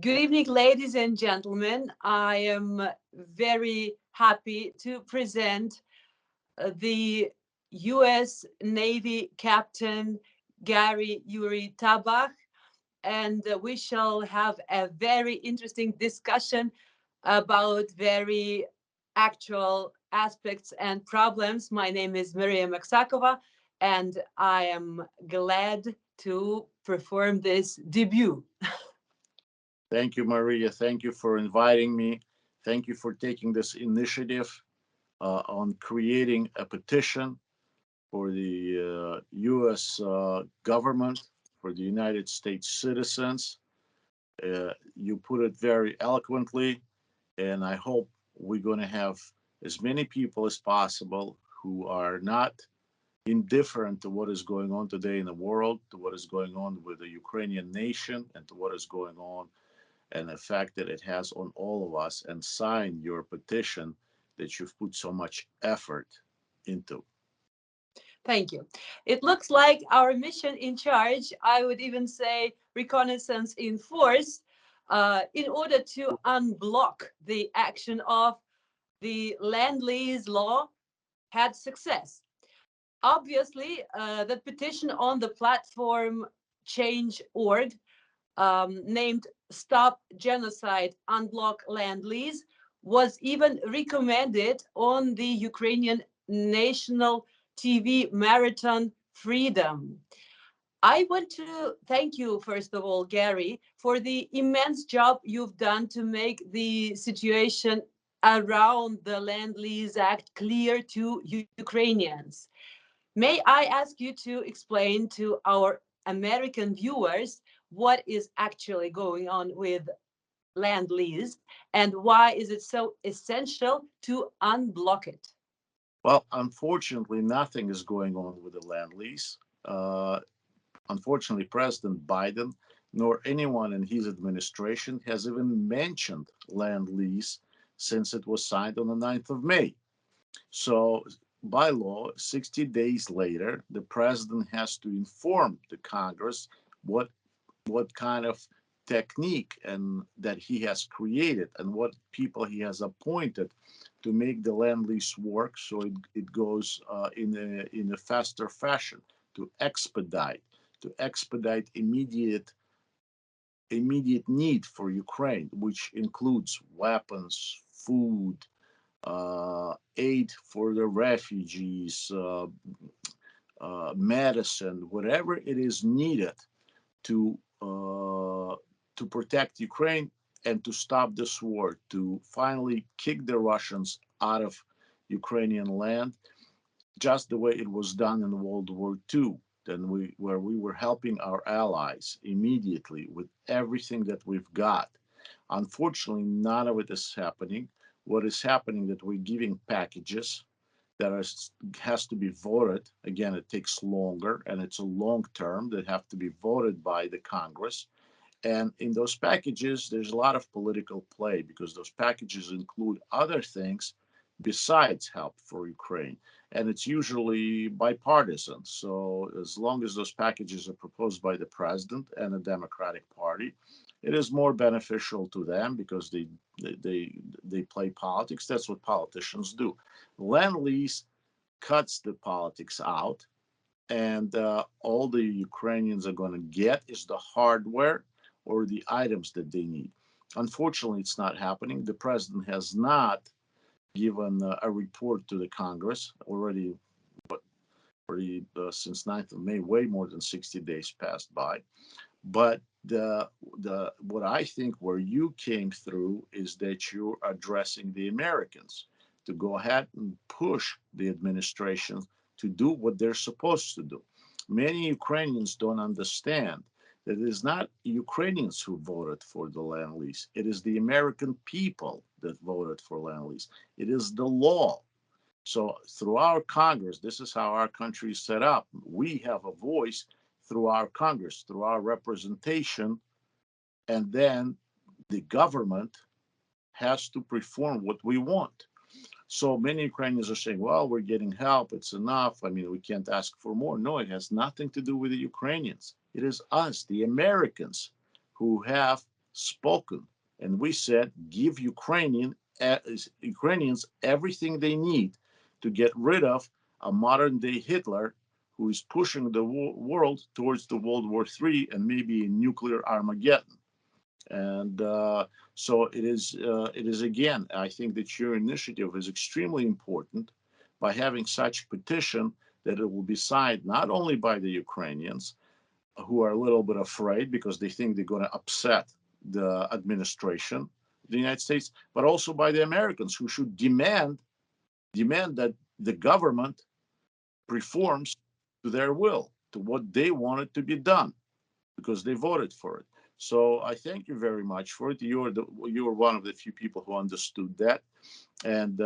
Good evening, ladies and gentlemen. I am very happy to present the U.S. Navy Captain Gary Yuri Tabach, and we shall have a very interesting discussion about very actual aspects and problems. My name is Maksakova, and I am glad to perform this debut. Thank you, Maria. Thank you for inviting me. Thank you for taking this initiative on creating a petition for the U.S. Government, for the United States citizens. You put it very eloquently, and I hope we're going to have as many people as possible who are not indifferent to what is going on today in the world, to what is going on with the Ukrainian nation, and to what is going on and the fact that it has on all of us, and sign your petition that you've put so much effort into. Thank you. It looks like our mission in charge, I would even say reconnaissance in force, in order to unblock the action of the Lend-Lease law, had success. Obviously, the petition on the platform change.org, named Stop Genocide, Unblock Lend-Lease, was even recommended on the Ukrainian national TV marathon Freedom. I want to thank you, first of all, Gary, for the immense job you've done to make the situation around the Lend-Lease Act clear to Ukrainians. May I ask you to explain to our American viewers what is actually going on with Lend-Lease and why is it so essential to unblock it? Well, unfortunately, nothing is going on with the land lease. Uh, Unfortunately, President Biden nor anyone in his administration has even mentioned land lease since it was signed on the 9th of May. So, by law, 60 days later, the president has to inform the Congress what kind of technique and that he has created and what people he has appointed to make the land lease work so it goes in a faster fashion to expedite immediate need for Ukraine, which includes weapons, food, aid for the refugees, medicine, whatever it is needed to protect Ukraine and to stop this war, to finally kick the Russians out of Ukrainian land, just the way it was done in World War II. Where we were helping our allies immediately with everything that we've got. Unfortunately, none of it is happening. What is happening that we're giving packages that has to be voted. Again, it takes longer and it's a long term that have to be voted by the Congress. And in those packages, there's a lot of political play because those packages include other things besides help for Ukraine. And it's usually bipartisan. So as long as those packages are proposed by the president and the Democratic Party, it is more beneficial to them because they play politics. That's what politicians do. Lend lease cuts the politics out, and all the Ukrainians are going to get is the hardware or the items that they need. Unfortunately, it's not happening. The president has not given a report to the Congress already, since 9th of May, way more than 60 days passed by. But the what I think where you came through is that you're addressing the Americans to go ahead and push the administration to do what they're supposed to do. Many Ukrainians don't understand that it is not Ukrainians who voted for the land lease. It is the American people that voted for land lease. It is the law. So through our Congress, this is how our country is set up. We have a voice through our Congress, through our representation, and then the government has to perform what we want. So many Ukrainians are saying, well, we're getting help, it's enough. I mean, we can't ask for more. No, it has nothing to do with the Ukrainians. It is us, the Americans, who have spoken, and we said, give Ukrainians everything they need to get rid of a modern day Hitler who is pushing the world towards the World War III and maybe a nuclear Armageddon. And so it is. It is again. I think that your initiative is extremely important by having such petition that it will be signed not only by the Ukrainians, who are a little bit afraid because they think they're going to upset the administration of the United States, but also by the Americans, who should demand that the government performs to their will, to what they wanted to be done, because they voted for it. So I thank you very much for it. You're one of the few people who understood that, and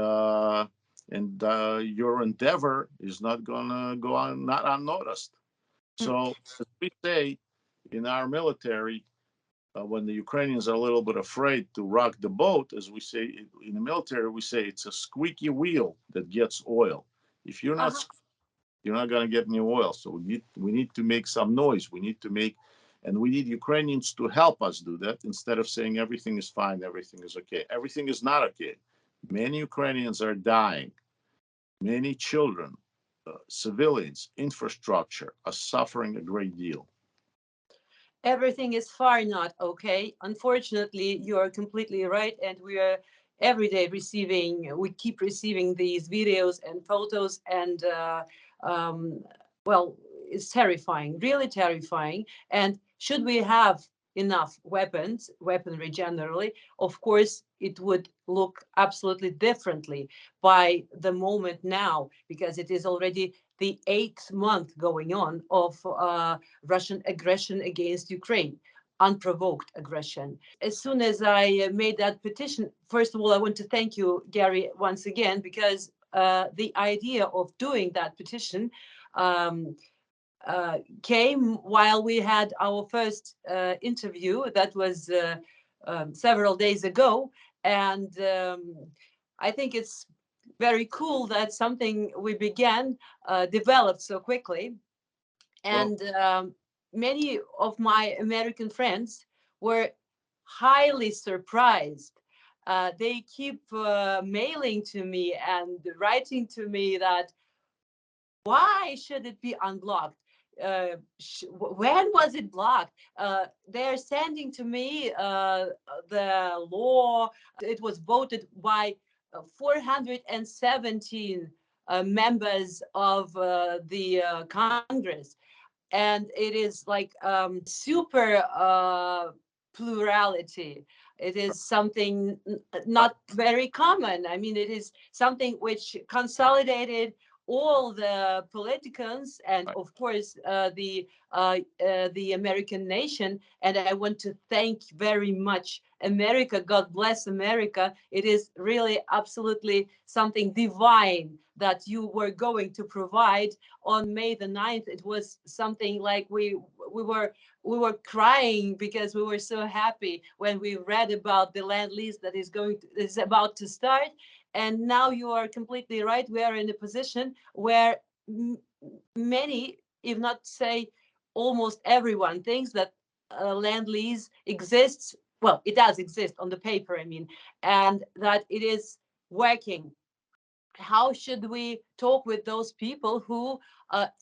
your endeavor is not gonna go on not unnoticed. So as we say in our military, when the Ukrainians are a little bit afraid to rock the boat, as we say in the military, we say it's a squeaky wheel that gets oil. If you're not, you're not going to get any oil. So we need to make some noise. And we need Ukrainians to help us do that instead of saying everything is fine, everything is okay. Everything is not okay. Many Ukrainians are dying. Many children, civilians, infrastructure are suffering a great deal. Everything is far not okay. Unfortunately, you are completely right, and we are every day we keep receiving these videos and photos, and well, it's terrifying, really terrifying. And should we have enough weaponry generally, of course, it would look absolutely differently by the moment now, because it is already the 8th month going on of Russian aggression against Ukraine, unprovoked aggression. As soon as I made that petition, first of all, I want to thank you, Gary, once again, because the idea of doing that petition came while we had our first interview. That was several days ago. And I think it's very cool that something we began developed so quickly. And many of my American friends were highly surprised. They keep mailing to me and writing to me that why should it be unblocked? When was it blocked? They're sending to me the law. It was voted by 417 members of the Congress. And it is like super plurality. It is something not very common. I mean, it is something which consolidated all the politicians and, of course, the American nation. And I want to thank very much America. God bless America. It is really absolutely something divine that you were going to provide on May the 9th. It was something like we were crying because we were so happy when we read about the Lend-Lease that is about to start. And now you are completely right. We are in a position where many, if not say almost everyone, thinks that Lend-Lease exists. Well, it does exist on the paper, I mean, and that it is working. How should we talk with those people who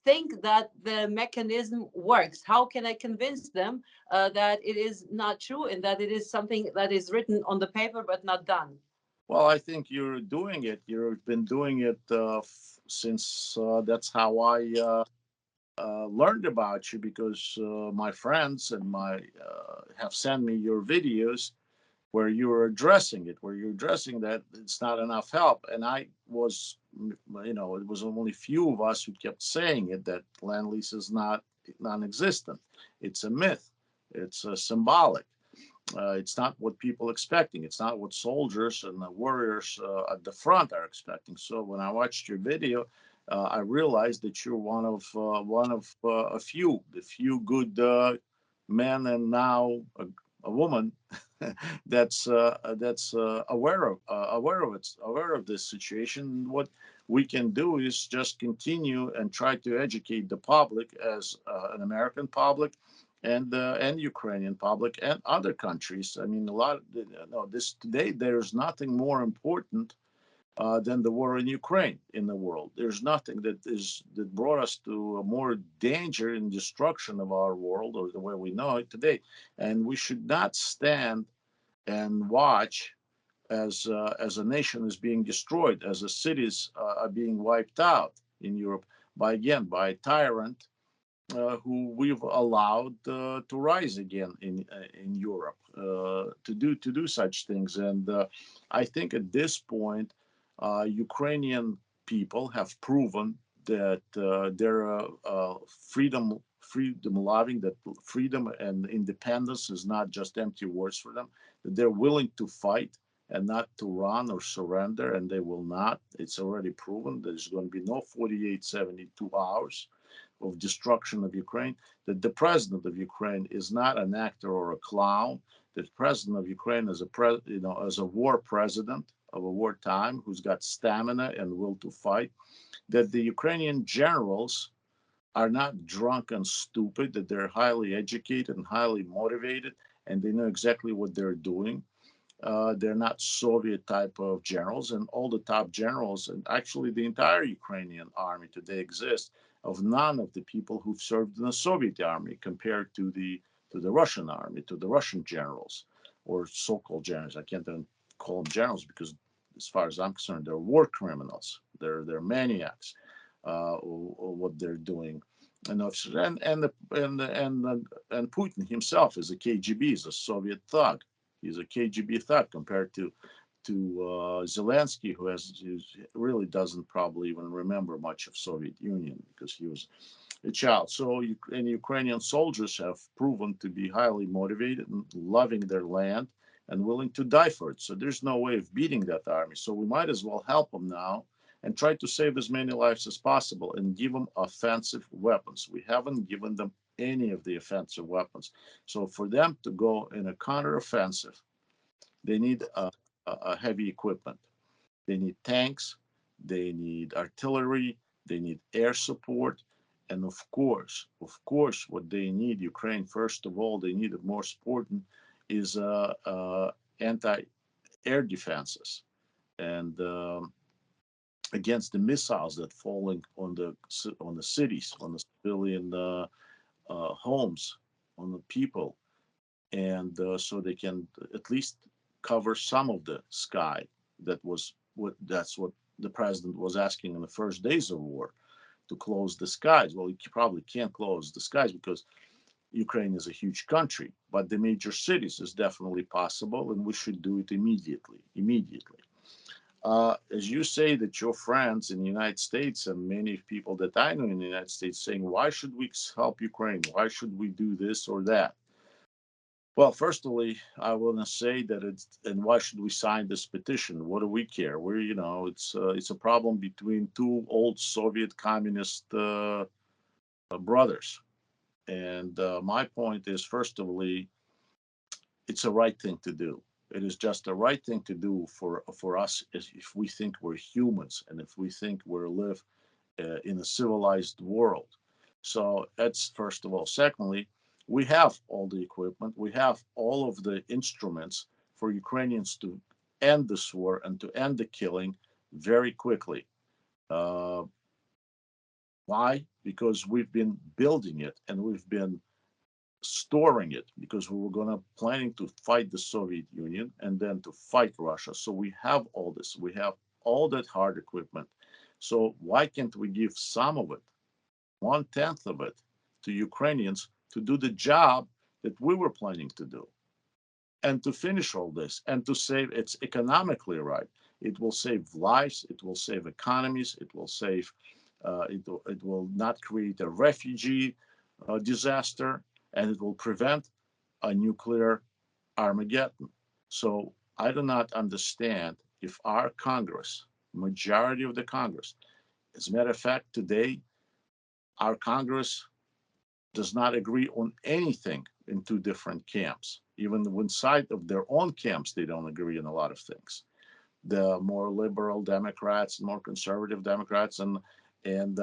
think that the mechanism works? How can I convince them that it is not true and that it is something that is written on the paper but not done? Well, I think you're doing it. You've been doing it since that's how I learned about you, because my friends and my have sent me your videos where you're addressing it, where you're addressing that it's not enough help. And I was, it was only few of us who kept saying it, that Lend-Lease is not non-existent. It's a myth. It's symbolic. It's not what people are expecting. It's not what soldiers and the warriors at the front are expecting. So when I watched your video, I realized that you're one of the few good men, and now a woman that's aware of this situation. What we can do is just continue and try to educate the public as an American public, and Ukrainian public and other countries. I mean, a lot. No, this today there's nothing more important than the war in Ukraine in the world. There's nothing that brought us to a more danger and destruction of our world or the way we know it today. And we should not stand and watch as a nation is being destroyed, as the cities are being wiped out in Europe by a tyrant who we've allowed to rise again in Europe to do such things. And I think at this point, Ukrainian people have proven that they're freedom loving, that freedom and independence is not just empty words for them, that they're willing to fight and not to run or surrender, and they will not. It's already proven there's going to be no 48, 72 hours of destruction of Ukraine, that the president of Ukraine is not an actor or a clown, that the president of Ukraine is as a war president of a wartime who's got stamina and will to fight, that the Ukrainian generals are not drunk and stupid, that they're highly educated and highly motivated, and they know exactly what they're doing. They're not Soviet type of generals, and all the top generals, and actually the entire Ukrainian army today exists of none of the people who've served in the Soviet army compared to the Russian army, to the Russian generals or so-called generals. I can't even call them generals because, as far as I'm concerned, they're war criminals. They're maniacs. What they're doing, and and Putin himself is a KGB, is a Soviet thug. He's a KGB thug compared to Zelensky, who really doesn't probably even remember much of Soviet Union because he was a child. So, and Ukrainian soldiers have proven to be highly motivated and loving their land and willing to die for it. So there's no way of beating that army. So we might as well help them now and try to save as many lives as possible and give them offensive weapons. We haven't given them any of the offensive weapons. So for them to go in a counteroffensive, they need a heavy equipment. They need tanks, they need artillery, they need air support, and of course, what they need, Ukraine, first of all, they need more important is anti-air defenses and against the missiles that falling on the cities, on the civilian homes, on the people, and so they can at least cover some of the sky. That's what the president was asking in the first days of war, to close the skies. Well, you probably can't close the skies because Ukraine is a huge country, but the major cities is definitely possible, and we should do it immediately. As you say that your friends in the United States and many people that I know in the United States saying, why should we help Ukraine? Why should we do this or that? Well, firstly, I want to say that and why should we sign this petition? What do we care? It's a problem between two old Soviet communist brothers. And my point is, firstly, it's a right thing to do. It is just a right thing to do for us if we think we're humans and if we think we live in a civilized world. So that's first of all. Secondly, we have all the equipment, we have all of the instruments for Ukrainians to end this war and to end the killing very quickly. Uh, why? Because we've been building it and we've been storing it because we were gonna planning to fight the Soviet Union and then to fight Russia. So we have all this. We have all that hard equipment. So why can't we give some of it, 1/10 of it, to Ukrainians to do the job that we were planning to do and to finish all this and to save? It's economically right. It will save lives. It will save economies. It will save. It will not create a refugee disaster, and it will prevent a nuclear Armageddon. So I do not understand if our Congress, majority of the Congress, as a matter of fact, today our Congress does not agree on anything in two different camps. Even inside of their own camps, they don't agree on a lot of things. The more liberal Democrats, more conservative Democrats, and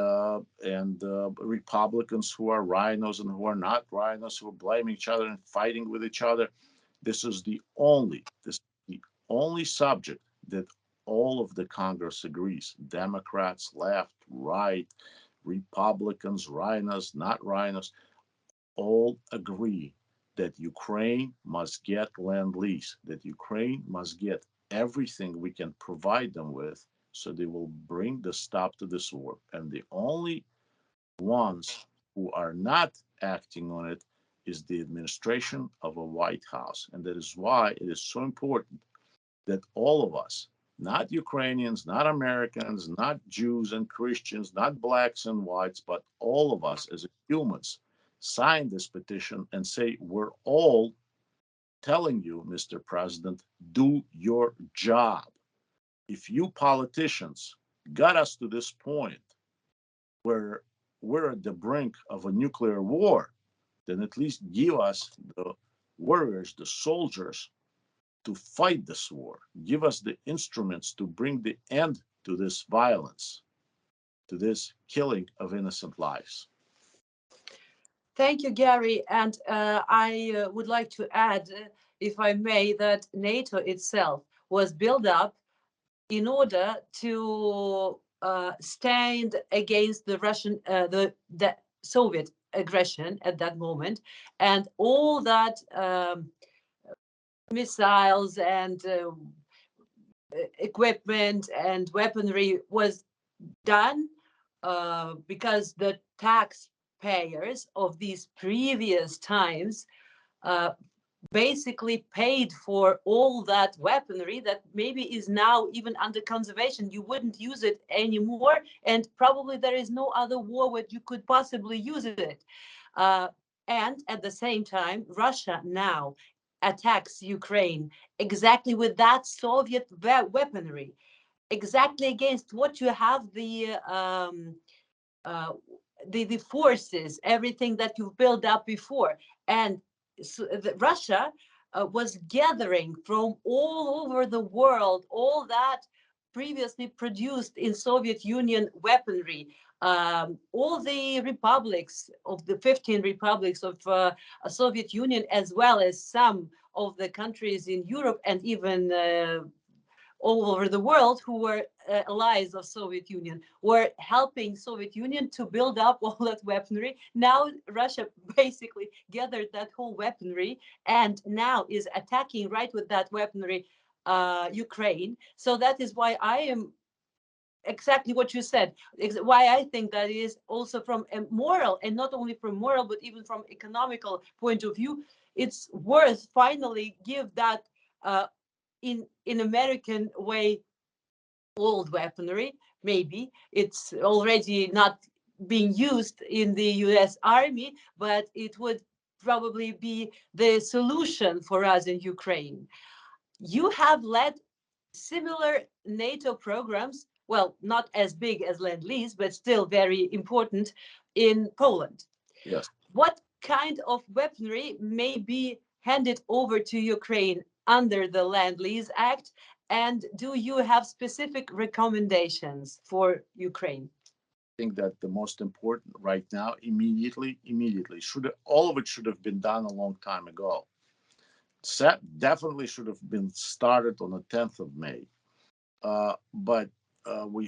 Republicans who are rhinos and who are not rhinos, who are blaming each other and fighting with each other. This is the only subject that all of the Congress agrees. Democrats, left, right, Republicans, rhinos, not rhinos, all agree that Ukraine must get Lend-Lease, that Ukraine must get everything we can provide them with so they will bring the stop to this war. And the only ones who are not acting on it is the administration of a White House. And that is why it is so important that all of us, not Ukrainians, not Americans, not Jews and Christians, not blacks and whites, but all of us as humans, sign this petition and say, we're all telling you, Mr. President, do your job. If you politicians got us to this point where we're at the brink of a nuclear war, then at least give us the warriors, the soldiers to fight this war. Give us the instruments to bring the end to this violence, to this killing of innocent lives. Thank you, Gary. And I would like to add, if I may, that NATO itself was built up in order to stand against the Russian, the Soviet aggression at that moment, and all that missiles and equipment and weaponry was done because the taxpayers of these previous times uh, basically paid for all that weaponry that maybe is now even under conservation. You wouldn't use it anymore, and probably there is no other war where you could possibly use it. Uh, and at the same time, Russia now attacks Ukraine exactly with that Soviet weaponry, exactly against what you have uh, the forces, everything that you've built up before. And so Russia was gathering from all over the world all that previously produced in Soviet Union weaponry. All the republics of the 15 republics of Soviet Union, as well as some of the countries in Europe and even all over the world who were allies of Soviet Union, were helping Soviet Union to build up all that weaponry. Now Russia basically gathered that whole weaponry and now is attacking right with that weaponry Ukraine. So that is why I am exactly what you said, why I think that is also from a moral, and not only from moral but even from economical point of view, it's worth finally give that uh, in American way old weaponry. Maybe it's already not being used in the US Army, but it would probably be the solution for us in Ukraine. You have led similar NATO programs, well, not as big as Lend-Lease, but still very important in Poland. Yes. What kind of weaponry may be handed over to Ukraine under the Lend-Lease Act? And do you have specific recommendations for Ukraine? I think that the most important right now, immediately, all of it should have been done a long time ago. Definitely should have been started on the 10th of May. But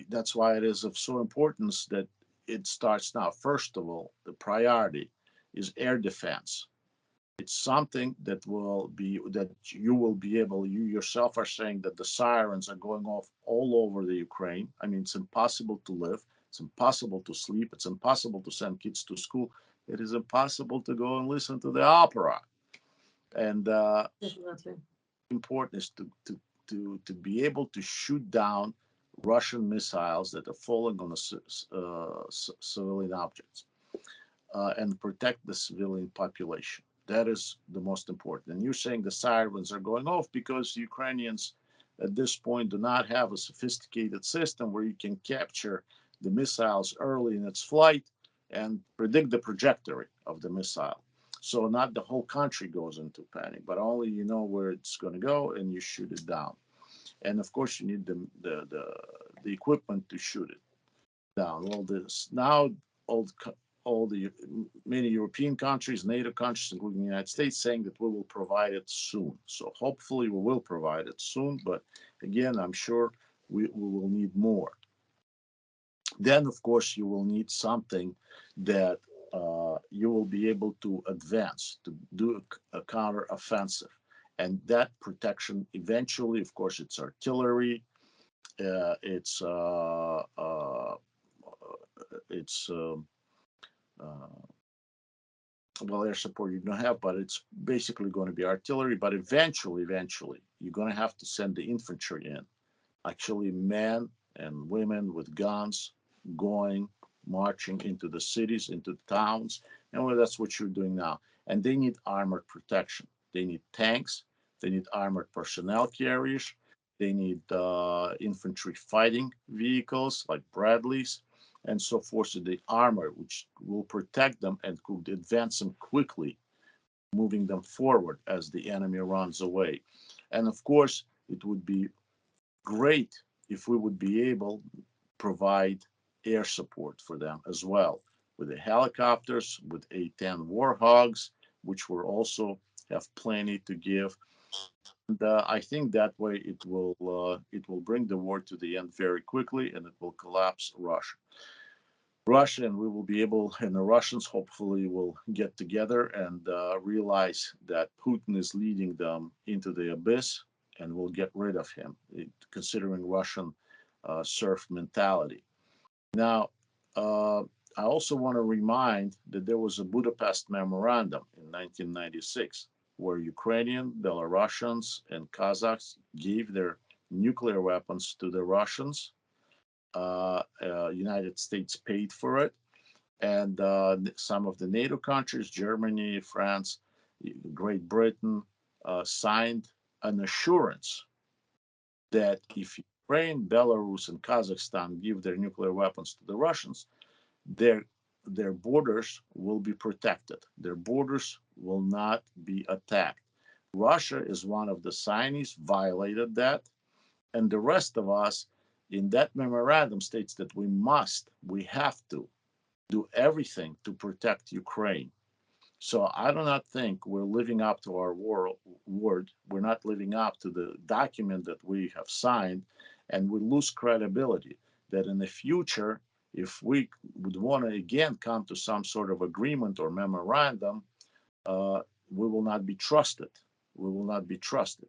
that's why it is of so importance that it starts now. First of all, the priority is air defense. It's something that you will be able. You yourself are saying that the sirens are going off all over the Ukraine. I mean, it's impossible to live. It's impossible to sleep. It's impossible to send kids to school. It is impossible to go and listen to the opera. And Definitely. important is to be able to shoot down Russian missiles that are falling on civilian objects and protect the civilian population. That is the most important. And you're saying the sirens are going off because Ukrainians at this point do not have a sophisticated system where you can capture the missiles early in its flight and predict the trajectory of the missile. So not the whole country goes into panic, but only you know where it's going to go and you shoot it down. And of course, you need the equipment to shoot it down. All this now, all all the many European countries, NATO countries, including the United States, saying that we will provide it soon. So hopefully we will provide it soon. But again, I'm sure we will need more. Then, of course, you will need something that you will be able to advance, to do a counter offensive. And that protection eventually, of course, it's artillery, it's uh, well, air support you don't have, but it's basically going to be artillery. But eventually, you're going to have to send the infantry in, actually men and women with guns going, marching into the cities, into the towns. And well, that's what you're doing now. And they need armored protection. They need tanks. They need armored personnel carriers. They need infantry fighting vehicles like Bradleys and so forth. So the armor, which will protect them and could advance them quickly, moving them forward as the enemy runs away. And of course, it would be great if we would be able to provide air support for them as well with the helicopters, with A-10 Warhogs, which will also have plenty to give. And I think that way it will bring the war to the end very quickly, and it will collapse Russia. Russia, and we will be able, and the Russians hopefully will get together and realize that Putin is leading them into the abyss, and will get rid of him, considering Russian serf mentality. Now, I also want to remind that there was a Budapest Memorandum in 1996 where Ukrainian, Belarusians, and Kazakhs gave their nuclear weapons to the Russians. United States paid for it, and some of the NATO countries, Germany, France, Great Britain, signed an assurance that if Ukraine, Belarus, and Kazakhstan give their nuclear weapons to the Russians, their their borders will be protected. Their borders will not be attacked. Russia is one of the signees, violated that, and the rest of us in that memorandum states that we have to do everything to protect Ukraine. So I do not think we're living up to our word. We're not living up to the document that we have signed, and we lose credibility. That in the future, if we would want to again come to some sort of agreement or memorandum, we will not be trusted. We will not be trusted.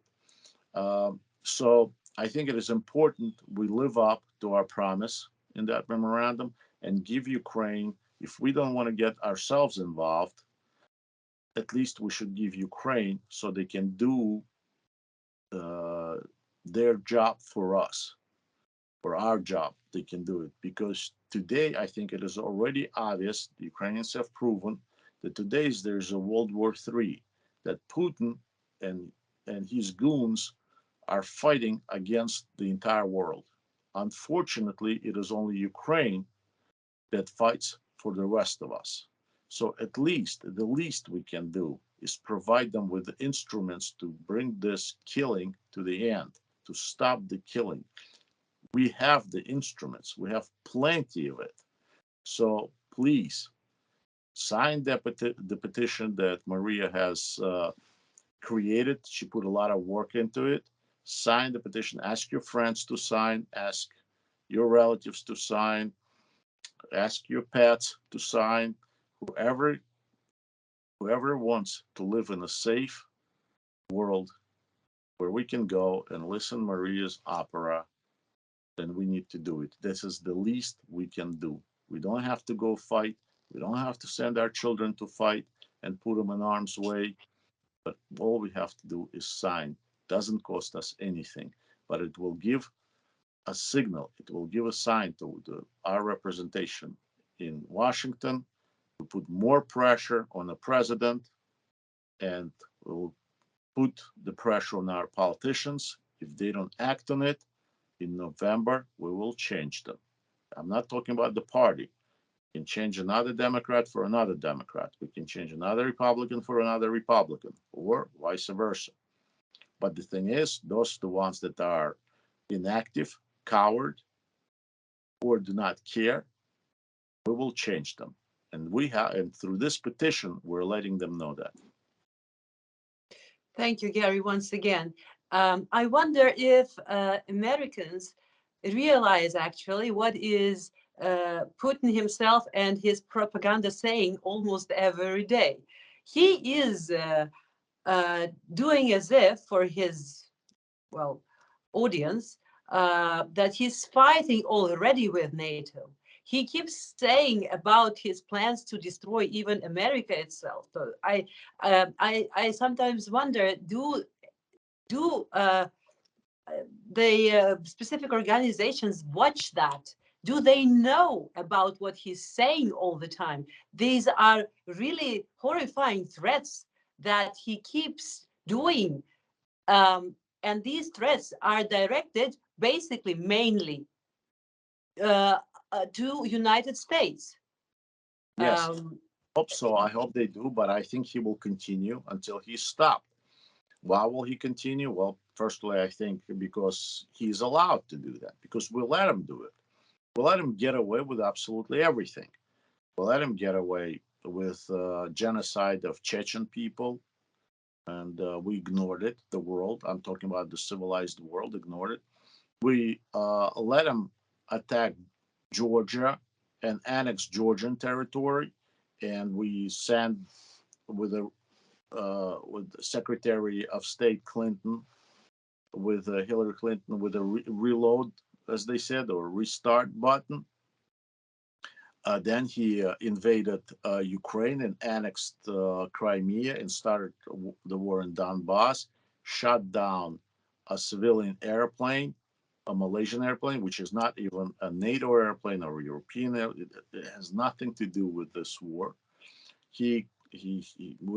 So I think it is important we live up to our promise in that memorandum and give Ukraine, if we don't want to get ourselves involved, at least we should give Ukraine so they can do uh, their job for us, for our job. They can do it because today I think it is already obvious. The Ukrainians have proven that today there's a World War III, that Putin and his goons are fighting against the entire world. Unfortunately, it is only Ukraine that fights for the rest of us. So at least the least we can do is provide them with the instruments to bring this killing to the end, to stop the killing. We have the instruments, we have plenty of it. So please sign the petition that Maria has created. She put a lot of work into it. Sign the petition. Ask your friends to sign. Ask your relatives to sign. Ask your pets to sign. Whoever whoever wants to live in a safe world where we can go and listen Maria's opera, then we need to do it. This is the least we can do. We don't have to go fight. We don't have to send our children to fight and put them in harm's way. But all we have to do is sign. Doesn't cost us anything, but it will give a signal. It will give a sign to our representation in Washington to put more pressure on the president, and will put the pressure on our politicians. If they don't act on it, in November, we will change them. I'm not talking about the party. We can change another Democrat for another Democrat. We can change another Republican for another Republican, or vice versa. But the thing is, those are the ones that are inactive, coward, or do not care. We will change them. And we have, and through this petition, we're letting them know that. Thank you, Gary, once again. I wonder if Americans realize actually what is Putin himself and his propaganda saying almost every day. He is doing as if for his, well, audience, that he's fighting already with NATO. He keeps saying about his plans to destroy even America itself. So I sometimes wonder, do the specific organizations watch that? Do they know about what he's saying all the time? These are really horrifying threats that he keeps doing, and these threats are directed basically mainly uh, to United States. Yes, Um, hope so. I hope they do, but I think he will continue until he's stopped. Why will he continue? Well, firstly, I think because he's allowed to do that, because we let him do it. We let him get away with absolutely everything. We let him get away with genocide of Chechen people, and we ignored it. The world, I'm talking about the civilized world, ignored it. We let him attack Georgia and annex Georgian territory, and we sent with Secretary of State Clinton, with Hillary Clinton, with a reload, as they said, or restart button. Then he invaded Ukraine and annexed Crimea and started the war in Donbass, shot down a civilian airplane, a Malaysian airplane, which is not even a NATO airplane or a European airplane. It has nothing to do with this war. We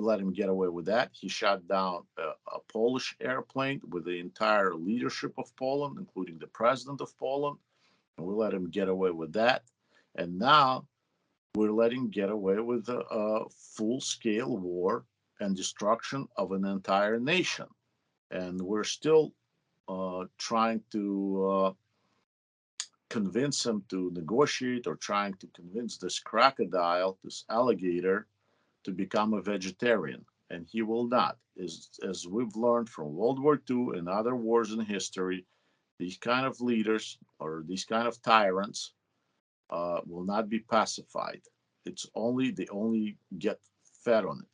let him get away with that. He shot down a Polish airplane with the entire leadership of Poland, including the president of Poland, and we let him get away with that. And now we're letting him get away with a full-scale war and destruction of an entire nation. And we're still trying to convince him to negotiate, or trying to convince this crocodile, this alligator, to become a vegetarian, and he will not. As we've learned from World War II and other wars in history, these kind of leaders or these kind of tyrants will not be pacified. They only get fed on it.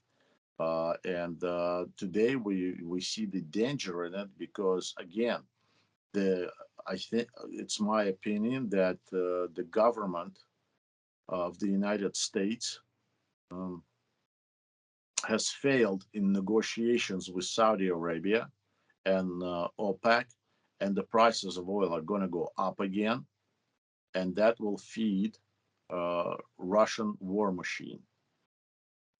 And today we see the danger in it, because again, I think it's my opinion that the government of the United States um, has failed in negotiations with Saudi Arabia and OPEC, and the prices of oil are going to go up again, and that will feed Russian war machine.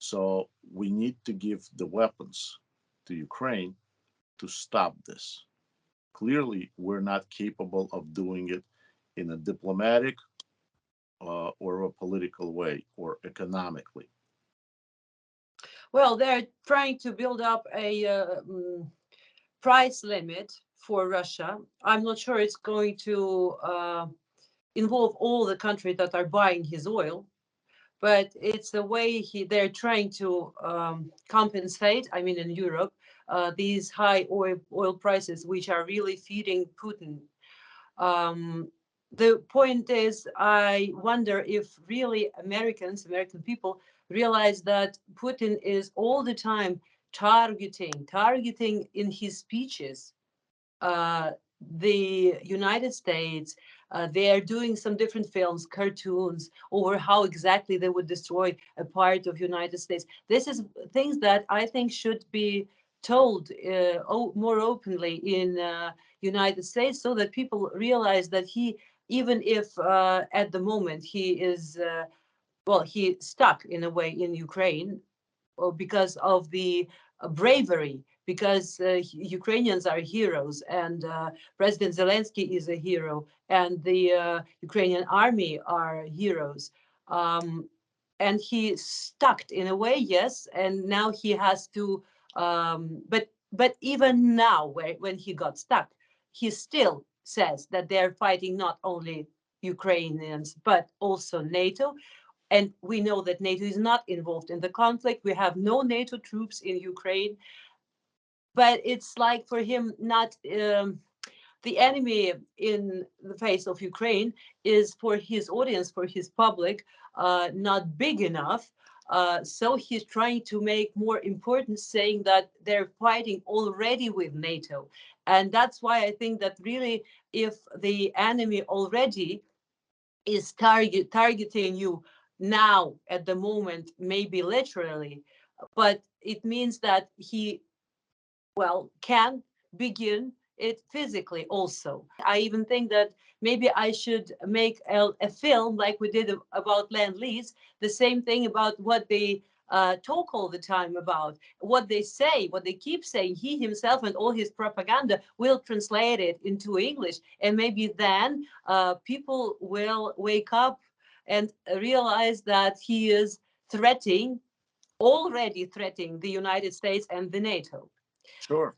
So we need to give the weapons to Ukraine to stop this. Clearly, we're not capable of doing it in a diplomatic or a political way or economically. well, they're trying to build up a price limit for Russia. I'm not sure it's going to involve all the countries that are buying his oil, but it's a way they're trying to compensate. I mean, in Europe, these high oil prices, which are really feeding Putin. Um, the point is, I wonder if really American people, realize that Putin is all the time targeting in his speeches uh, the United States. They are doing some different films, cartoons, over how exactly they would destroy a part of United States. This is things that I think should be told more openly in United States, so that people realize that he, even if at the moment he is, well, he stuck in a way in Ukraine, because of the bravery, because Ukrainians are heroes, and President Zelensky is a hero, and the Ukrainian army are heroes. Um, and he stuck in a way, yes, and now he has to. But even now, when he got stuck, he still says that they're fighting not only Ukrainians but also NATO. And we know that NATO is not involved in the conflict. We have no NATO troops in Ukraine. But it's like for him, not the enemy in the face of Ukraine is for his audience, for his public, not big enough. So he's trying to make more important, saying that they're fighting already with NATO. And that's why I think that really, if the enemy already is targeting you now at the moment, maybe literally, but it means that he, well, can begin it physically also. I even think that maybe I should make a film like we did about Lend-Lease, the same thing about what they talk all the time about, what they say, what they keep saying. He himself and all his propaganda will translate it into English. And maybe then people will wake up and realize that he is threatening, already threatening the United States and the NATO. Sure,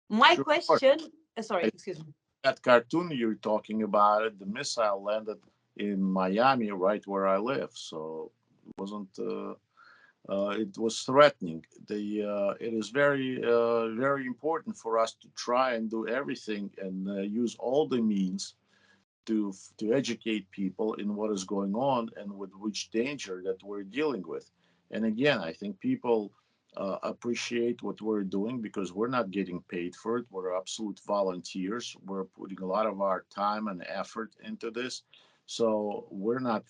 My sure. question, sorry, I- excuse me. That cartoon you're talking about, the missile landed in Miami, right where I live. So it wasn't. It was threatening. It is very important for us to try and do everything and use all the means to educate people in what is going on and with which danger that we're dealing with. And again, I think people appreciate what we're doing because we're not getting paid for it. We're absolute volunteers. We're putting a lot of our time and effort into this. So we're not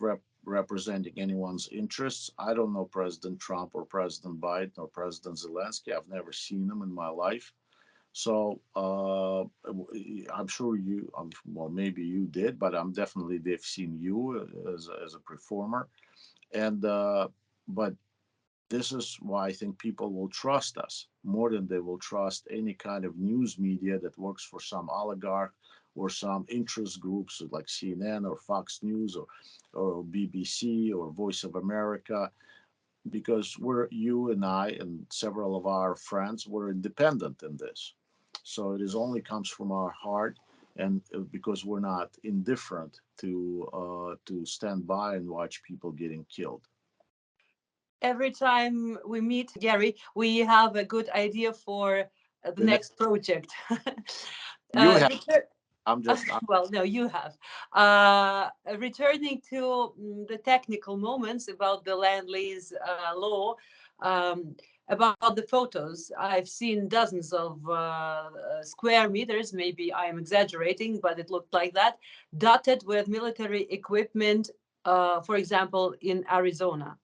representing anyone's interests. I don't know President Trump or President Biden or President Zelensky. I've never seen them in my life. So I'm sure you, well, maybe you did, but I'm definitely they've seen you as a performer, and but this is why I think people will trust us more than they will trust any kind of news media that works for some oligarch or some interest groups like CNN or Fox News or BBC or Voice of America, because we're you and I and several of our friends were independent in this. So it is only comes from our heart, and because we're not indifferent to stand by and watch people getting killed. Every time we meet, Gary, we have a good idea for the The next, next project. you have, Return, I'm just well, no, you have. Returning to the technical moments about the land lease law, um, about the photos, I've seen dozens of square meters, maybe I'm exaggerating, but it looked like that, dotted with military equipment, for example, in Arizona.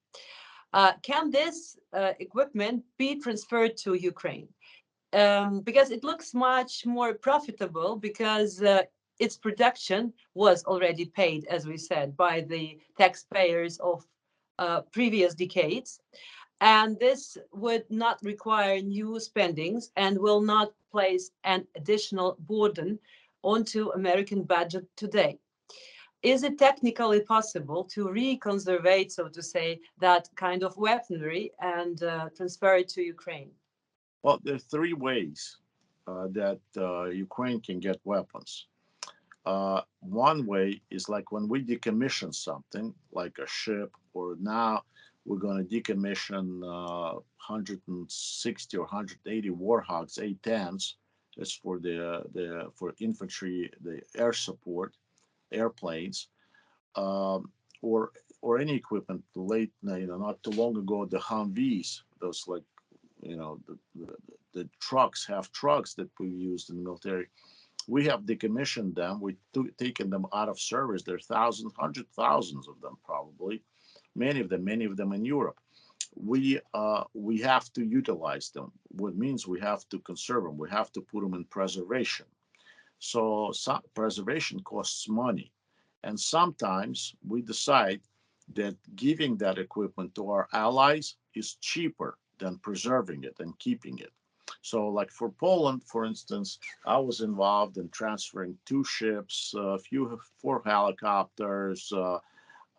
Can this equipment be transferred to Ukraine? Because it looks much more profitable because its production was already paid, as we said, by the taxpayers of previous decades. And this would not require new spendings and will not place an additional burden onto American budget today. Is it technically possible to reconservate, so to say, that kind of weaponry and transfer it to Ukraine? well. There are three ways that Ukraine can get weapons. One way is like when we decommission something, like a ship, or now we're going to decommission 160 or 180 Warhogs A-10s. It's for the for infantry, the air support airplanes, um, or any equipment. Late, not too long ago, the Humvees, those like the trucks, half trucks that we used in the military, we have decommissioned them. We've taken them out of service. There are thousands, hundred thousands of them probably, many of them in Europe. We have to utilize them, which means we have to conserve them. We have to put them in preservation. So preservation costs money. And sometimes we decide that giving that equipment to our allies is cheaper than preserving it and keeping it. So, like for Poland, for instance, I was involved in transferring two ships, a few, four helicopters,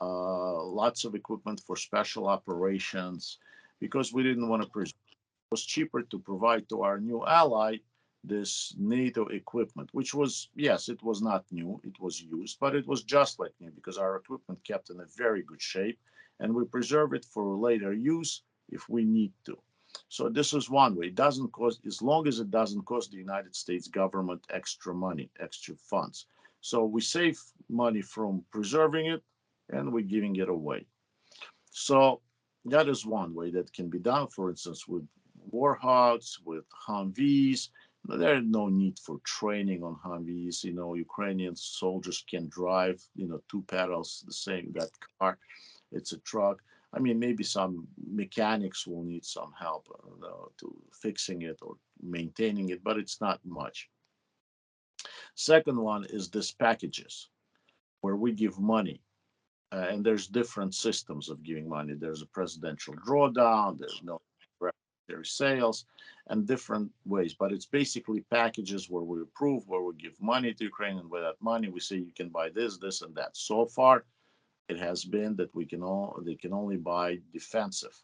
lots of equipment for special operations, because we didn't want to preserve. It was cheaper to provide to our new ally this NATO equipment, which was, yes, it was not new, it was used, but it was just like new because our equipment kept in a very good shape. and we preserve it for later use if we need to. So this is one way. It doesn't cost, as long as it doesn't cost the United States government extra money, extra funds. So we save money from preserving it, and we're giving it away. So that is one way that can be done. For instance, with warhogs, with Humvees. There is no need for training on Humvees. Ukrainian soldiers can drive, two pedals, the same, that car. It's a truck. I mean, maybe some mechanics will need some help to fixing it or maintaining it, but it's not much. Second one is this packages, where we give money. And there's different systems of giving money. There's a presidential drawdown, there's military sales, and different ways. But it's basically packages where we approve, where we give money to Ukraine, and with that money we say you can buy this, this, and that. So far, it has been that they can only buy defensive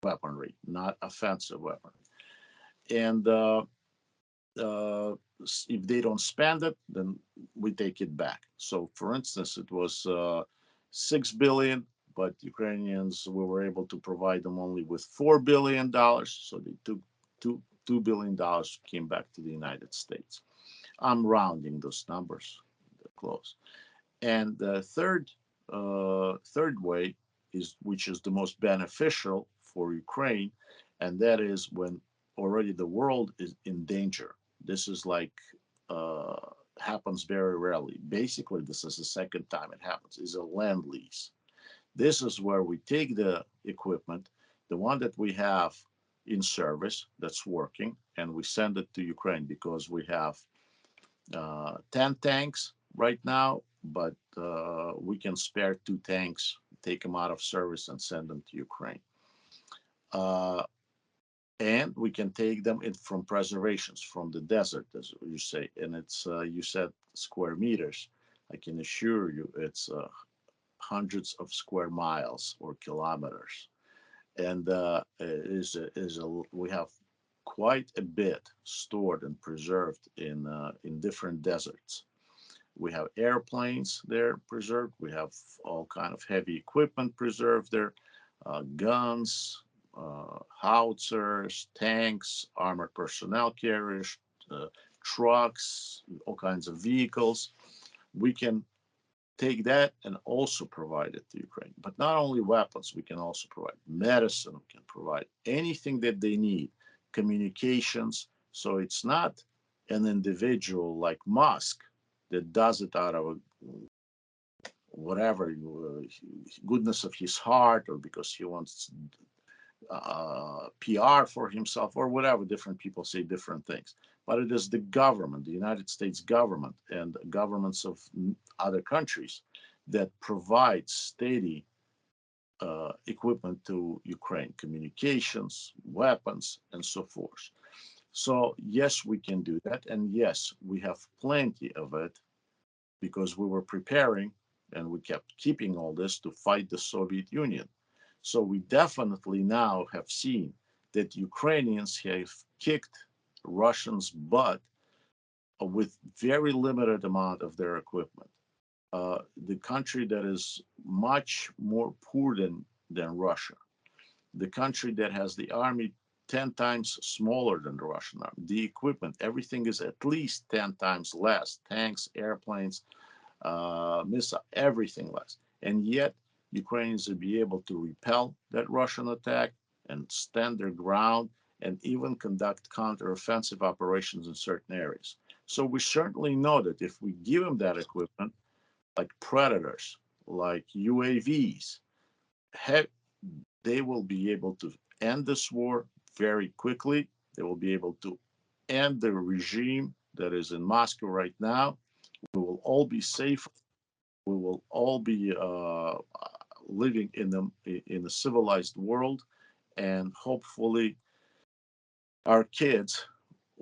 weaponry, not offensive weaponry. And uh, if they don't spend it, then we take it back. So, for instance, it was 6 billion, but Ukrainians, we were able to provide them only with $4 billion. So they took $2 billion, came back to the United States. I'm rounding those numbers close. And the third way is, which is the most beneficial for Ukraine, and that is when already the world is in danger. This is like happens very rarely. Basically, this is the second time it happens. Is a lend lease. This is where we take the equipment, the one that we have in service that's working, and we send it to Ukraine because we have 10 tanks right now, but we can spare 2 tanks, take them out of service, and send them to Ukraine. And we can take them in from preservations from the desert, as you say, and it's you said square meters. I can assure you it's hundreds of square miles or kilometers, and we have quite a bit stored and preserved in different deserts. We have airplanes there preserved. We have all kind of heavy equipment preserved there, guns, howitzers, tanks, armored personnel carriers, trucks, all kinds of vehicles. We can take that and also provide it to Ukraine. But not only weapons, we can also provide medicine, we can provide anything that they need, communications. So it's not an individual like Musk that does it out of whatever goodness of his heart, or because he wants PR for himself, or whatever. Different people say different things. But it is the government, the United States government, and governments of other countries that provide steady equipment to Ukraine, communications, weapons, and so forth. So yes, we can do that. And yes, we have plenty of it because we were preparing and we kept keeping all this to fight the Soviet Union. So we definitely now have seen that Ukrainians have kicked Russians' butt with very limited amount of their equipment. The country that is much more poor than Russia, the country that has the army 10 times smaller than the Russian army, the equipment, everything is at least 10 times less, tanks, airplanes, missile, everything less. And yet, Ukrainians will be able to repel that Russian attack and stand their ground and even conduct counteroffensive operations in certain areas. So we certainly know that if we give them that equipment, like Predators, like UAVs, they will be able to end this war very quickly. They will be able to end the regime that is in Moscow right now. We will all be safe. We will all be living in a civilized world, and hopefully our kids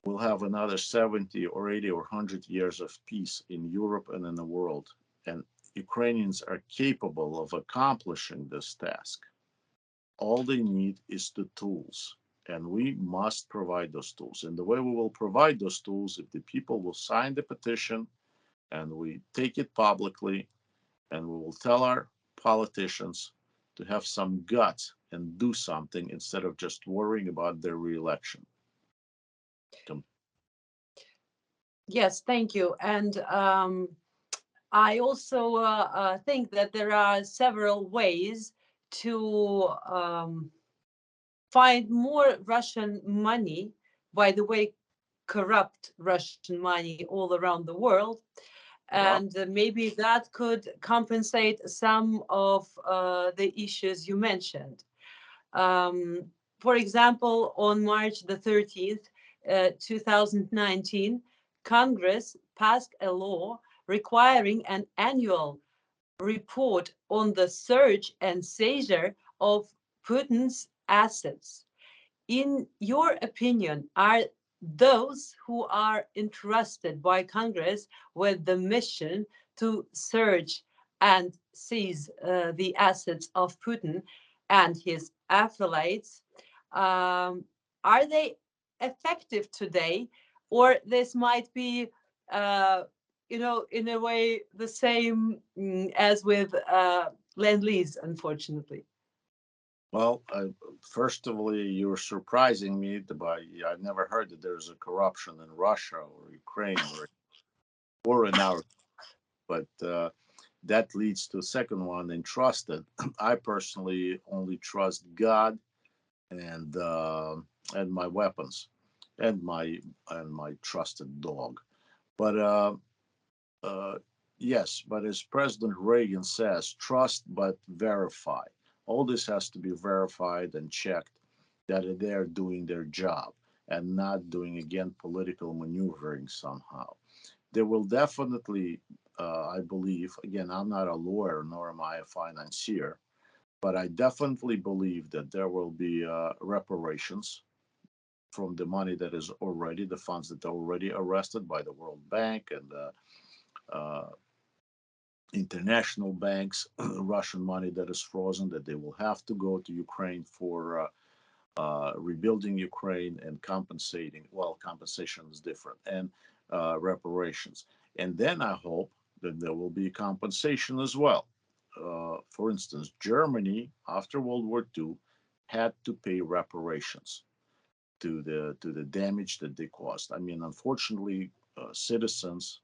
will have another 70 or 80 or 100 years of peace in Europe and in the world. And Ukrainians are capable of accomplishing this task. All they need is the tools, and we must provide those tools. And the way we will provide those tools, if the people will sign the petition and we take it publicly, and we will tell our politicians to have some guts and do something instead of just worrying about their reelection. Yes, thank you. And I also think that there are several ways to find more Russian money, by the way, corrupt Russian money all around the world. Well, And maybe that could compensate some of the issues you mentioned. For example, on March the 13th, 2019, Congress passed a law requiring an annual report on the search and seizure of Putin's assets. In your opinion, are those who are entrusted by Congress with the mission to search and seize the assets of Putin and his affiliates, are they effective today, or this might be, in a way, the same as with Lend-Lease, unfortunately? well, first of all, you're surprising me by I never heard that there's a corruption in Russia or Ukraine or in our, but that leads to the second one, entrusted. I personally only trust God and my weapons and my trusted dog. But uh, yes, but as President Reagan says, trust but verify. All this has to be verified and checked that they're doing their job and not doing again political maneuvering somehow. There will definitely, I believe, again, I'm not a lawyer nor am I a financier, but I definitely believe that there will be reparations from the money that is already, the funds that are already arrested by the World Bank and uh, international banks, Russian money that is frozen, that they will have to go to Ukraine for rebuilding Ukraine and compensating. Well, compensation is different, and reparations. And then I hope that there will be compensation as well. For instance, Germany after World War II had to pay reparations to the damage that they caused. I mean, unfortunately, citizens,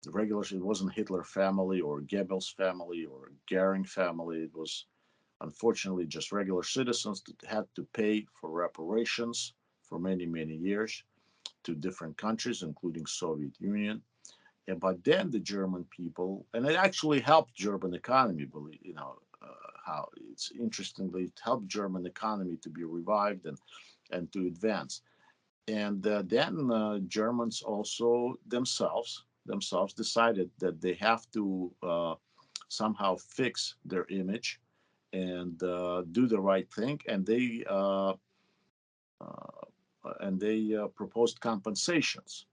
the regulars, it wasn't Hitler family or Goebbels family or Goering family. It was unfortunately just regular citizens that had to pay for reparations for many, many years to different countries, including Soviet Union. And but then the German people, and it actually helped German economy. Believe how it's interestingly it helped German economy to be revived and to advance. And then Germans also themselves decided that they have to somehow fix their image and do the right thing, and they proposed compensations,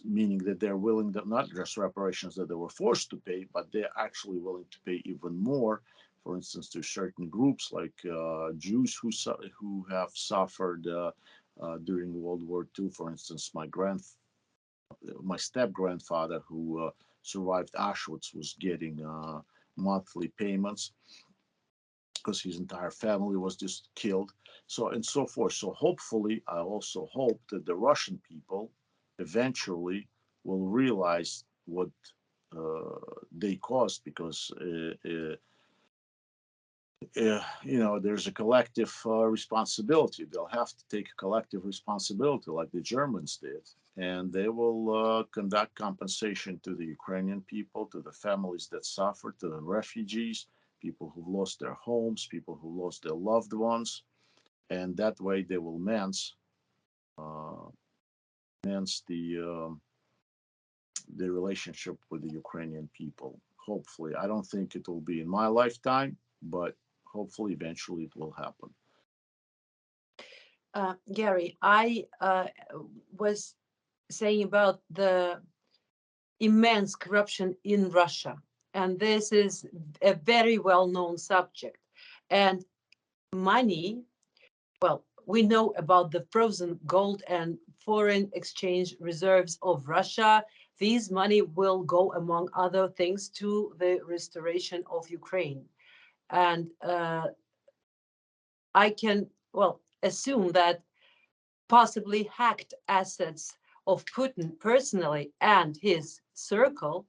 meaning that they're willing to not just reparations that they were forced to pay, but they're actually willing to pay even more. For instance, to certain groups like Jews who have suffered during World War II. For instance, my step grandfather who survived Auschwitz was getting monthly payments because his entire family was just killed, so and so forth. So hopefully, I also hope that the Russian people eventually will realize what they caused, because there's a collective responsibility. They'll have to take a collective responsibility like the Germans did, and they will conduct compensation to the Ukrainian people, to the families that suffered, to the refugees, people who lost their homes, people who lost their loved ones, and that way they will uh, mends the relationship with the Ukrainian people. Hopefully, I don't think it will be in my lifetime, but hopefully, eventually, it will happen. Gary, I was saying about the immense corruption in Russia, and this is a very well-known subject. And money, well, we know about the frozen gold and foreign exchange reserves of Russia. These money will go, among other things, to the restoration of Ukraine. And I can, well, assume that possibly hacked assets of Putin personally and his circle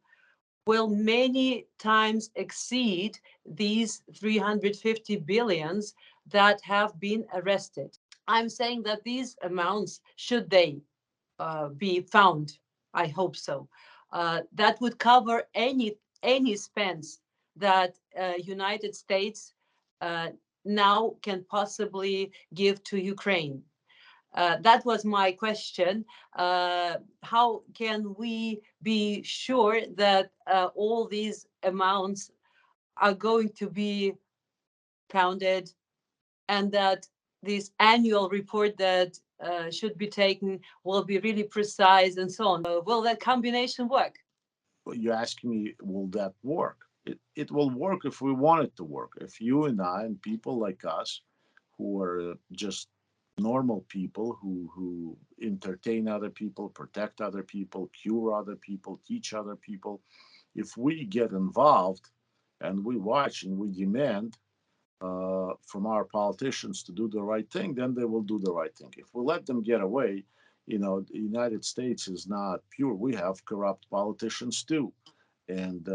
will many times exceed these 350 billions that have been arrested. I'm saying that these amounts, should they be found, I hope so, that would cover any spends that United States uh, now can possibly give to Ukraine. That was my question. How can we be sure that all these amounts are going to be counted, and that this annual report that should be taken will be really precise and so on? Will that combination work? You ask me, will that work? It will work if we want it to work. If you and I and people like us, who are just normal people who entertain other people, protect other people, cure other people, teach other people, if we get involved and we watch and we demand from our politicians to do the right thing, then they will do the right thing. If we let them get away, the United States is not pure. We have corrupt politicians too. And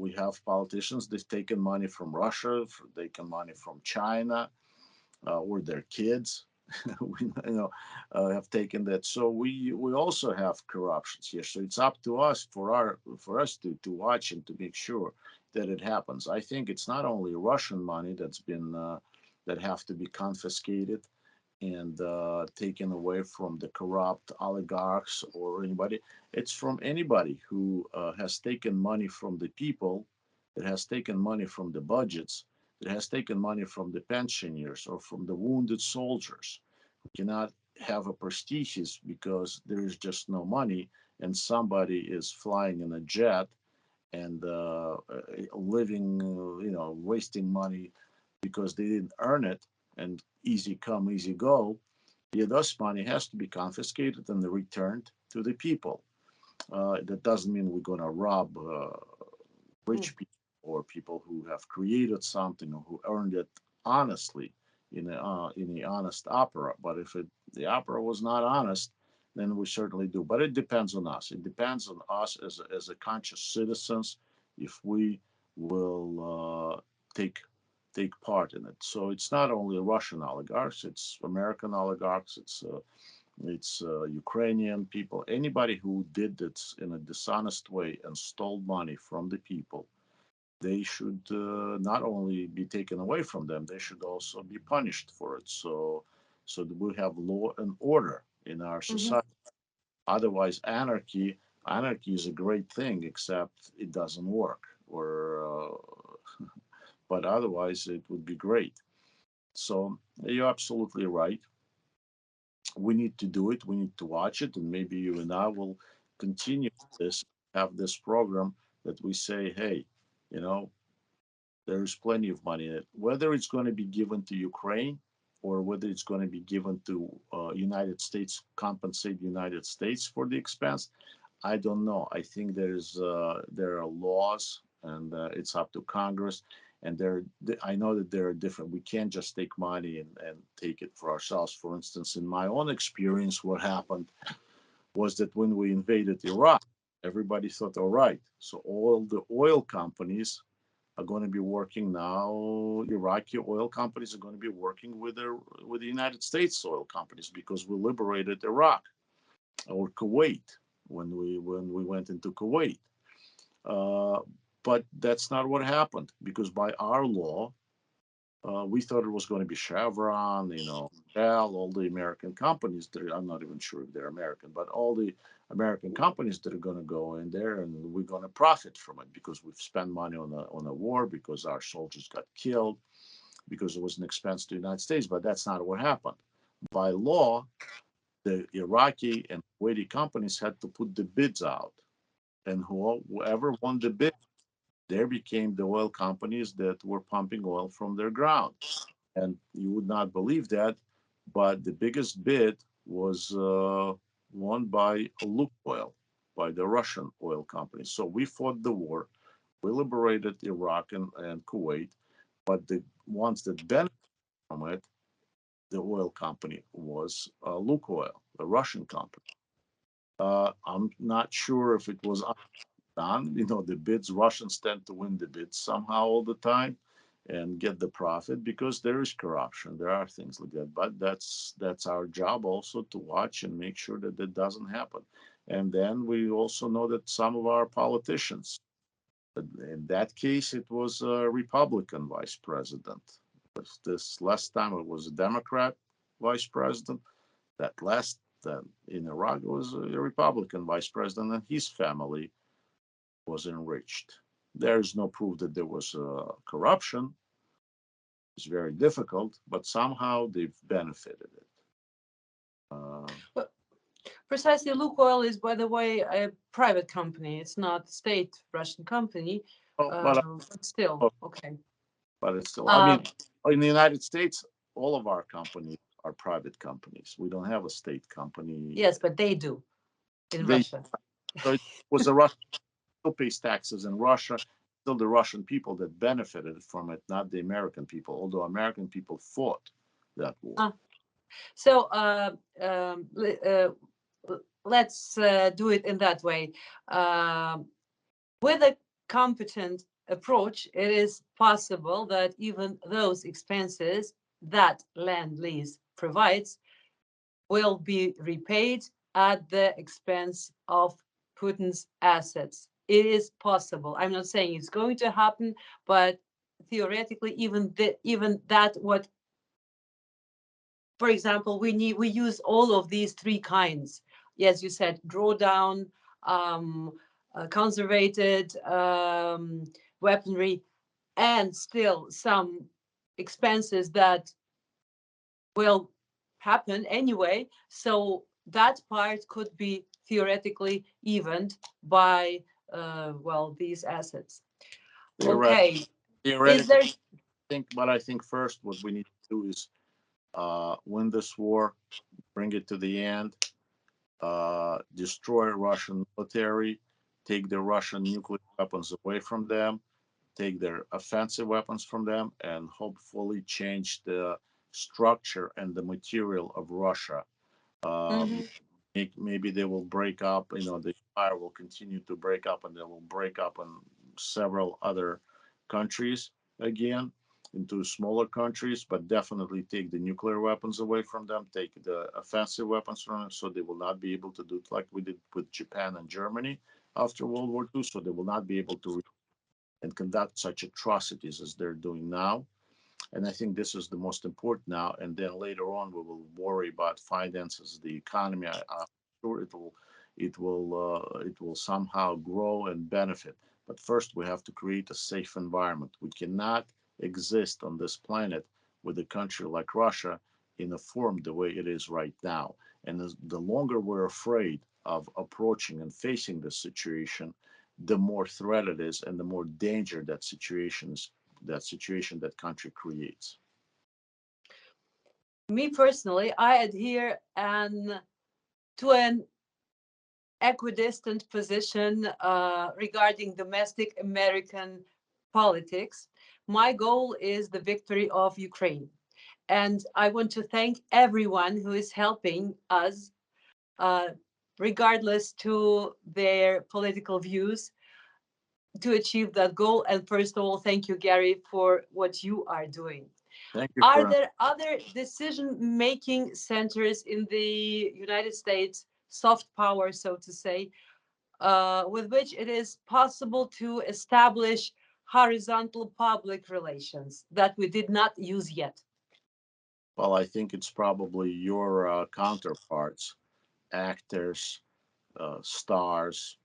we have politicians, they've taken money from Russia, taken money from China, or their kids. we have taken that. So we also have corruptions here. So it's up to us for us to watch and to make sure that it happens. I think it's not only Russian money that's been that have to be confiscated and taken away from the corrupt oligarchs or anybody. It's from anybody who has taken money from the people, that has taken money from the budgets, that has taken money from the pensioners or from the wounded soldiers who cannot have a prestige because there is just no money, and somebody is flying in a jet and living, wasting money because they didn't earn it, and easy come, easy go. Yeah, thus money has to be confiscated and returned to the people. That doesn't mean we're going to rob Mm. rich people or people who have created something or who earned it honestly in the honest opera. But if the opera was not honest, then we certainly do. But it depends on us. It depends on us as a conscious citizens if we will take take part in it. So it's not only Russian oligarchs; it's American oligarchs. It's Ukrainian people. Anybody who did this in a dishonest way and stole money from the people, they should not only be taken away from them, they should also be punished for it. So that we have law and order in our Mhm. society. Otherwise, anarchy is a great thing, except it doesn't work. But otherwise, it would be great. So you're absolutely right. We need to do it. We need to watch it, and maybe you and I will continue this, have this program that we say, hey, you know, there's plenty of money in it. Whether it's going to be given to Ukraine or whether it's going to be given to United States, compensate United States for the expense, I don't know. I think there are laws, and it's up to Congress. And I know that there are different. We can't just take money and take it for ourselves. For instance, in my own experience, what happened was that when we invaded Iraq, everybody thought, all right, so all the oil companies are going to be working now. Iraqi oil companies are going to be working with the United States oil companies because we liberated Iraq or Kuwait when we went into Kuwait. Uh, but that's not what happened because by our law, we thought it was going to be Chevron, Shell, all the American companies that I'm not even sure if they're American, but all the American companies that are going to go in there, and we're going to profit from it because we've spent money on a war, because our soldiers got killed, because it was an expense to the United States. But that's not what happened. By law, the Iraqi and Kuwaiti companies had to put the bids out, and whoever won the bid, there became the oil companies that were pumping oil from their ground. And you would not believe that, but the biggest bid was won by Lukoil, by the Russian oil company. So we fought the war, we liberated Iraq and Kuwait, but the ones that benefited from it, the oil company, was Lukoil, the Russian company. I'm not sure if it was done. The bids, Russians tend to win the bids somehow all the time and get the profit because there is corruption. There are things like that. But that's our job also to watch and make sure that that doesn't happen. And then we also know that some of our politicians, in that case, it was a Republican vice president. But this last time it was a Democrat vice president. That last in Iraq it was a Republican vice president, and his family was enriched. There is no proof that there was corruption. It's very difficult, but somehow they've benefited it. But precisely, Lukoil is, by the way, a private company. It's not a state Russian company, Oh, but but still, oh, okay. but it's still. I mean, Um, in the United States, all of our companies are private companies. We don't have a state company. yes, but they do in They Russia. So it was the Russian still pays taxes in Russia. Still the Russian people that benefited from it, not the American people. Although American people fought that war. Uh, so let's do it in that way. With a competent approach, it is possible that even those expenses that Lend-Lease provides will be repaid at the expense of Putin's assets. It is possible. I'm not saying it's going to happen, but theoretically, even that, what, for example, we use all of these three kinds. Yes, you said drawdown, um, conservated weaponry, and still some expenses that will happen anyway. So that part could be theoretically evened by these assets. Theoretically, Okay, is theoretically, there? I think first what we need to do is win this war, bring it to the end, destroy Russian military, take the Russian nuclear weapons away from them, take their offensive weapons from them, and hopefully change the structure and the material of Russia. Uh, Mhm. Maybe they will break up. The empire will continue to break up, and they will break up in several other countries again into smaller countries, but definitely take the nuclear weapons away from them, take the offensive weapons from them, so they will not be able to do it like we did with Japan and Germany after World War II. So they will not be able to and conduct such atrocities as they're doing now. And I think this is the most important now. And then later on, we will worry about finances, the economy. I'm sure it will somehow grow and benefit. But first, we have to create a safe environment. We cannot exist on this planet with a country like Russia in a form the way it is right now. And the longer we're afraid of approaching and facing this situation, the more threat it is, and the more danger that country creates. Me personally, I adhere to an equidistant position regarding domestic American politics. My goal is the victory of Ukraine. And I want to thank everyone who is helping us, uh, regardless to their political views, to achieve that goal. And first of all, thank you, Gary, for what you are doing. Thank you Are for there other decision-making centers in the United States, soft power, so to say, with which it is possible to establish horizontal public relations that we did not use yet? Well, I think it's probably your counterparts, actors, stars,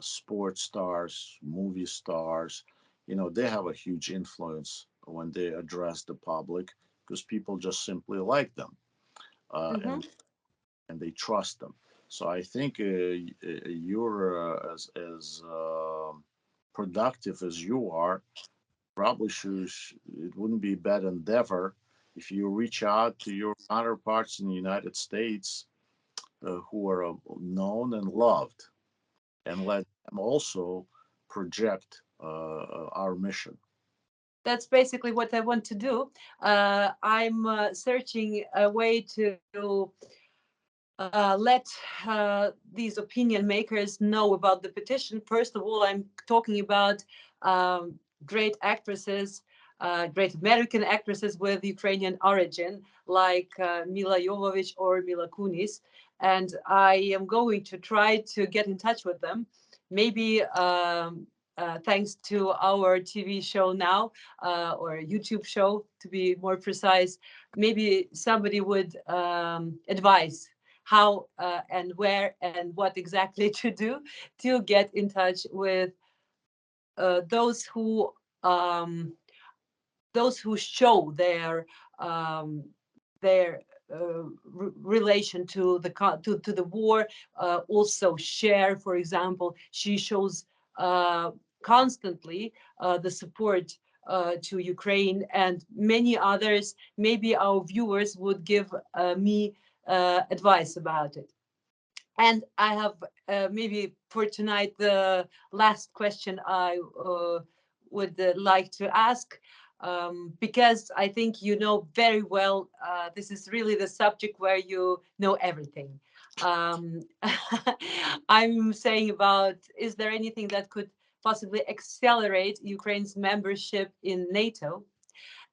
sports stars, movie stars. They have a huge influence when they address the public because people just simply like them, Mm-hmm. and they trust them. So I think you're as productive as you are. Probably should it wouldn't be a bad endeavor if you reach out to your counterparts in the United States who are known and loved, and let them also project our mission. That's basically what I want to do. I'm searching a way to let these opinion makers know about the petition. First of all, I'm talking about great actresses, great American actresses with Ukrainian origin, like Mila Jovovich or Mila Kunis. And I am going to try to get in touch with them. Maybe thanks to our TV show now, or YouTube show to be more precise, maybe somebody would advise how and where and what exactly to do to get in touch with those um, who show um, their relation to to the war. Also, share, for example, she shows constantly the support to Ukraine, and many others. Maybe our viewers would give me advice about it. And I have maybe for tonight the last question I would like to ask, because I think you know very well, this is really the subject where you know everything. Um, I'm saying about, is there anything that could possibly accelerate Ukraine's membership in NATO?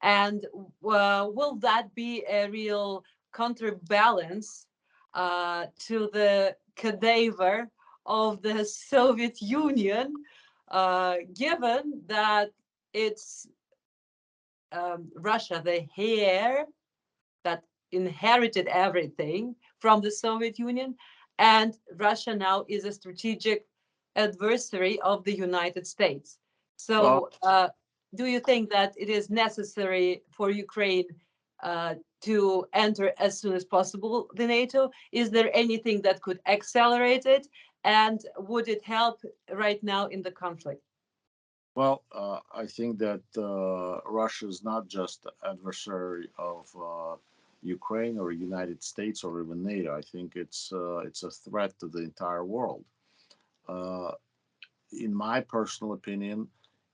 And will that be a real counterbalance to the cadaver of the Soviet Union, given that it's Russia, the heir that inherited everything from the Soviet Union, and Russia now is a strategic adversary of the United States. Well, So, do you think that it is necessary for Ukraine to enter as soon as possible the NATO? Is there anything that could accelerate it? And would it help right now in the conflict? I think that Russia is not just adversary of Ukraine or United States or even NATO. I think it's a threat to the entire world. Uh, in my personal opinion,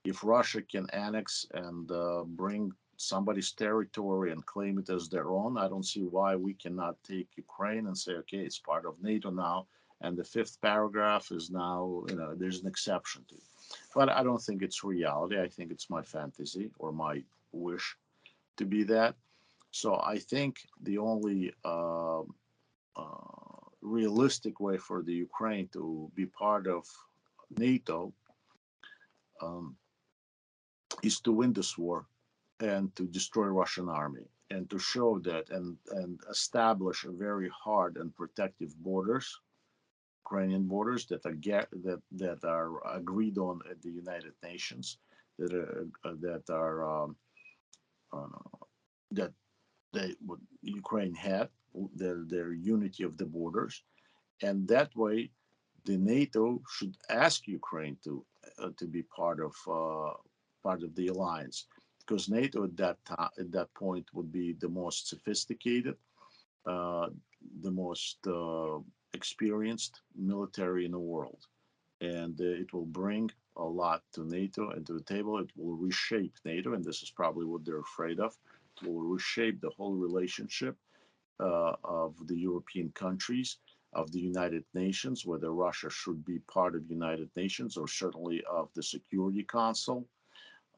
if Russia can annex and bring somebody's territory and claim it as their own, I don't see why we cannot take Ukraine and say, okay, it's part of NATO now, and the fifth paragraph is now, there's an exception to it. But I don't think it's reality. I think it's my fantasy or my wish to be that. So I think the only realistic way for the Ukraine to be part of NATO um, is to win this war and to destroy Russian army and to show that and establish a very hard and protective borders, Ukrainian borders that are agreed on at the United Nations, uh, that they what Ukraine had their unity of the borders, and that way the NATO should ask Ukraine to be part of the alliance, because NATO at at that point would be the most sophisticated, uh, the most experienced military in the world, and it will bring a lot to NATO and to the table. It will reshape NATO, and this is probably what they're afraid of. It will reshape the whole relationship of the European countries, of the United Nations, whether Russia should be part of United Nations or certainly of the Security Council.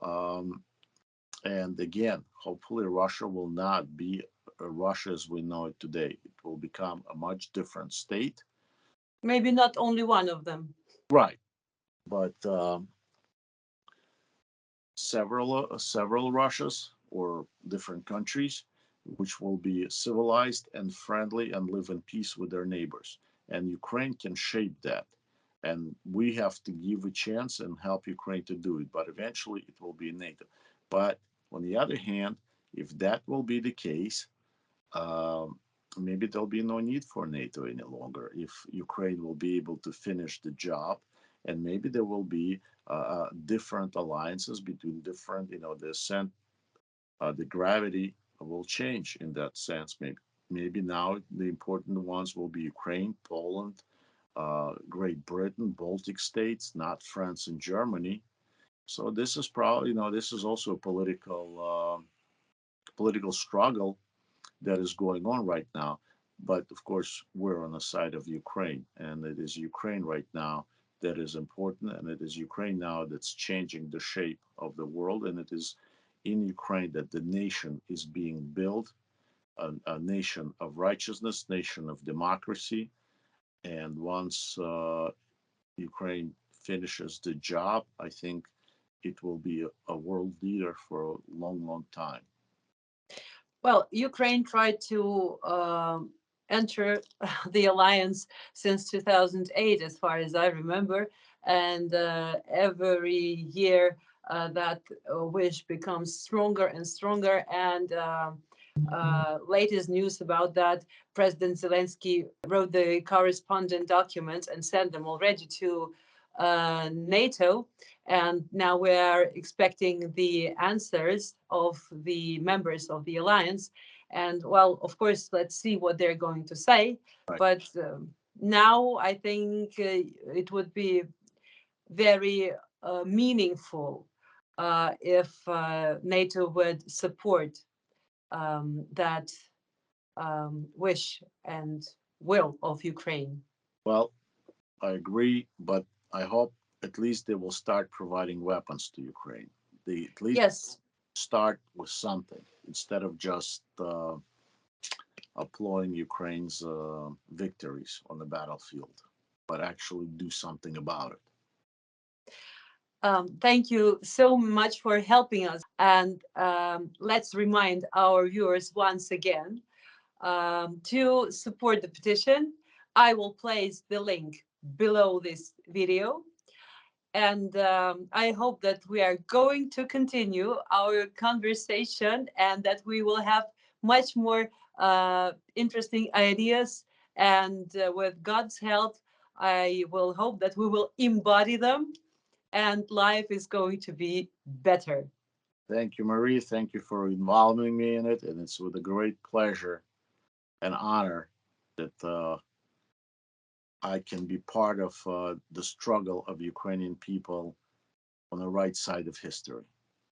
Um, and again, hopefully, Russia will not be Russia as we know it today. It will become a much different state. Maybe not only one of them. Right, but several Russias or different countries, which will be civilized and friendly and live in peace with their neighbors. And Ukraine can shape that. And we have to give a chance and help Ukraine to do it. But eventually it will be NATO. But on the other hand, if that will be the case, um, maybe there'll be no need for NATO any longer if Ukraine will be able to finish the job, and maybe there will be different alliances between different, the gravity will change in that sense, maybe. maybe now the important ones will be Ukraine, Poland, Great Britain, Baltic states, not France and Germany. So this is probably, this is also a political struggle that is going on right now. But of course, we're on the side of Ukraine, and it is Ukraine right now that is important, and it is Ukraine now that's changing the shape of the world, and it is in Ukraine that the nation is being built, a nation of righteousness, nation of democracy. And once Ukraine finishes the job, I think it will be a world leader for a long, long time. Well, Ukraine tried to enter the alliance since 2008, as far as I remember, and every year that wish becomes stronger and stronger. And latest news about that, President Zelensky wrote the correspondent documents and sent them already to NATO. And now we are expecting the answers of the members of the alliance. And well, of course, let's see what they're going to say. Right. But now I think it would be very meaningful if NATO would support that wish and will of Ukraine. Well, I agree, but I hope at least they will start providing weapons to Ukraine. They at least Yes. start with something instead of just applauding Ukraine's victories on the battlefield, but actually do something about it. Thank you so much for helping us. And let's remind our viewers once again to support the petition. I will place the link below this video. And I hope that we are going to continue our conversation and that we will have much more interesting ideas. And with God's help, I will hope that we will embody them and life is going to be better. Thank you, Marie. Thank you for involving me in it. And it's with a great pleasure and honor that I can be part of the struggle of Ukrainian people on the right side of history.